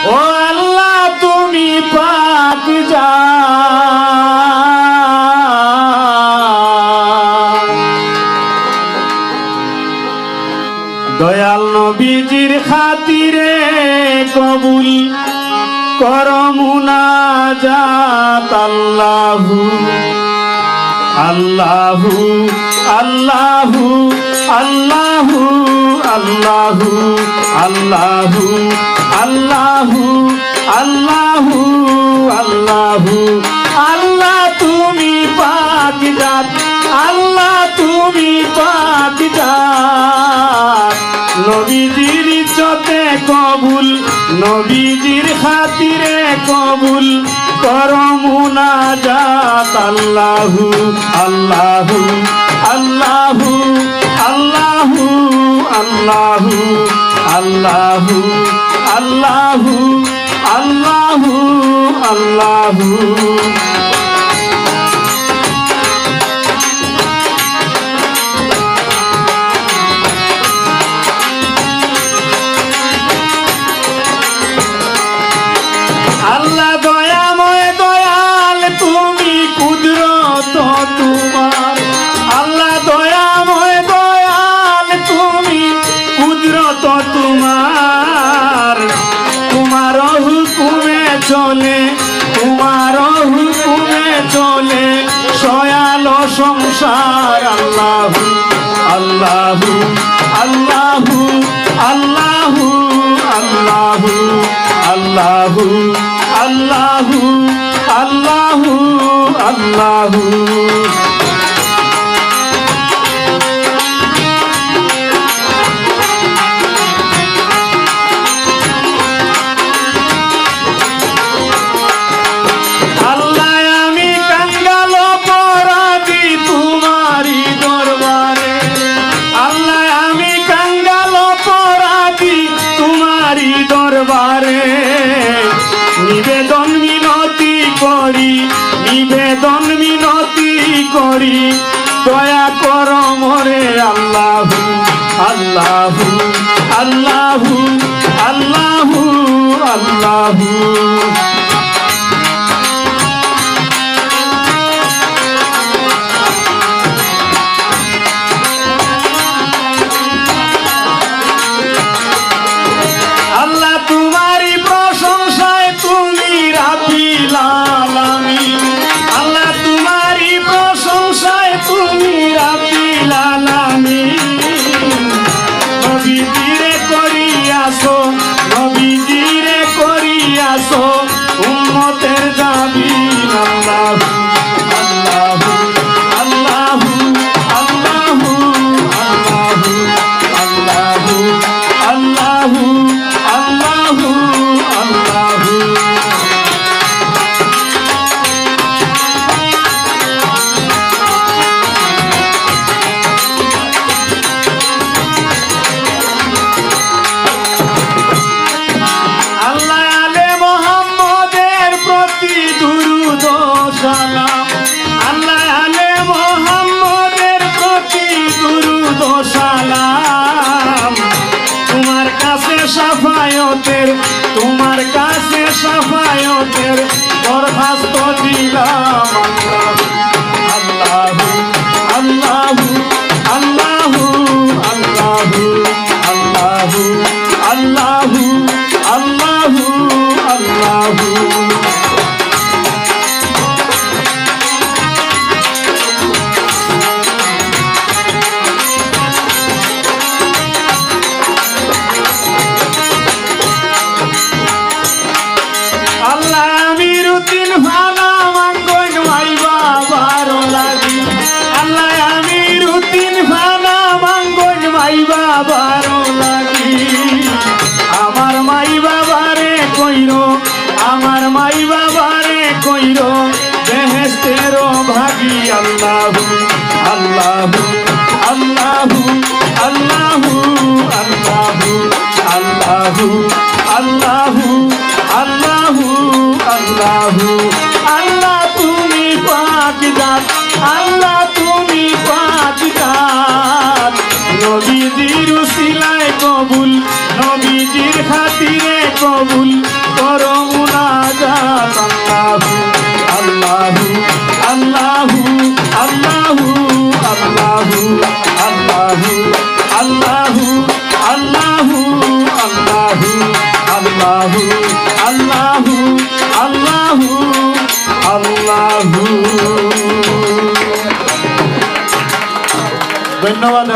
ও আল্লাহ তুমি পাক দয়াল নবীজির খাতিরে কবুল কর মুনাজাত আল্লাহু আল্লাহু আল্লাহু আল্লাহু আল্লাহু আল্লাহু আল্লাহু আল্লাহু আল্লাহু আল্লাহ তুমি পাক জাত আল্লাহ তুমি পাক জাত নবীজির ইজ্জতে কবুল নবীজির খাতিরে কবুল কর মুনাজাত আল্লাহু আল্লাহু আল্লাহু আল্লাহু আল্লাহু আল্লাহু আল্লাহু আল্লাহু আল্লাহু আল্লাহ দয়াময় দয়াল তুমি কুদরত তোমার আল্লাহ দয়াময় দয়াল তুমি কুদরত তোমার তোমার হুকুমে চলে তোমার হুকুমে চলে সয়াল সংসার আল্লাহু আল্লাহু আল্লাহু আল্লাহু আল্লাহু আল্লাহু আল্লাহু আল্লাহু আল্লাহু আল্লাহ আমি কাঙ্গাল অপরাধী তোমারই দরবারে আল্লাহ আমি কাঙ্গাল অপরাধী তোমারই দরবারে নিবেদন মিনতি করি নিবেদন মিনতি করি দয়া কর মোরে আল্লাহু আল্লাহু আল্লাহু আল্লাহু আল্লাহু আল্লাহ তোমারই প্রশংসায় তুমি রাব্বিল আলামিন আল্লাহ তোমারই প্রশংসায় তুমি রাব্বিল আলামিন নবীজিরে করিয়াছো নবীজিরে করিয়াছো উম্মতের জামিন আল্লাহু আল্লাহু আল্লাহু আল্লাহু আল্লাহু আল্লাহু আল্লাহু আল্লাহু আল্লাহ আলে মুহাম্মদের প্রতি দুরূদ ও সালাম আল্লাহ আলে মুহাম্মদের প্রতি দুরূদ ও সালাম তোমার কাছে সাফায়তের দরখাস্ত দিলাম আল্লাহু আল্লাহু আল্লাহু আল্লাহু আল্লাহু আল্লাহু আল্লাহু আল্লাহু আল্লাহ আমি রুতিন ভালা মাঙ্গন মাই বাবারো লাগি আল্লাহ আমি রুতিন ভালা মাঙ্গন মাই বাবারো লাগি আমার মাই বাবারে কইরো আমার মাই বাবারে কইরো বেহেশতের ভাগি আল্লাহু আল্লাহু আল্লাহু আল্লাহু আল্লাহু আল্লাহু আল্লাহু আল্লাহু আল্লাহু আল্লাহ তুমি পাক জাত আল্লাহ তুমি পাক জাত নবীজির উসিলায় কবুল নবীজির খাতিরে কবুল আল্লাহু। ধন্যবাদ।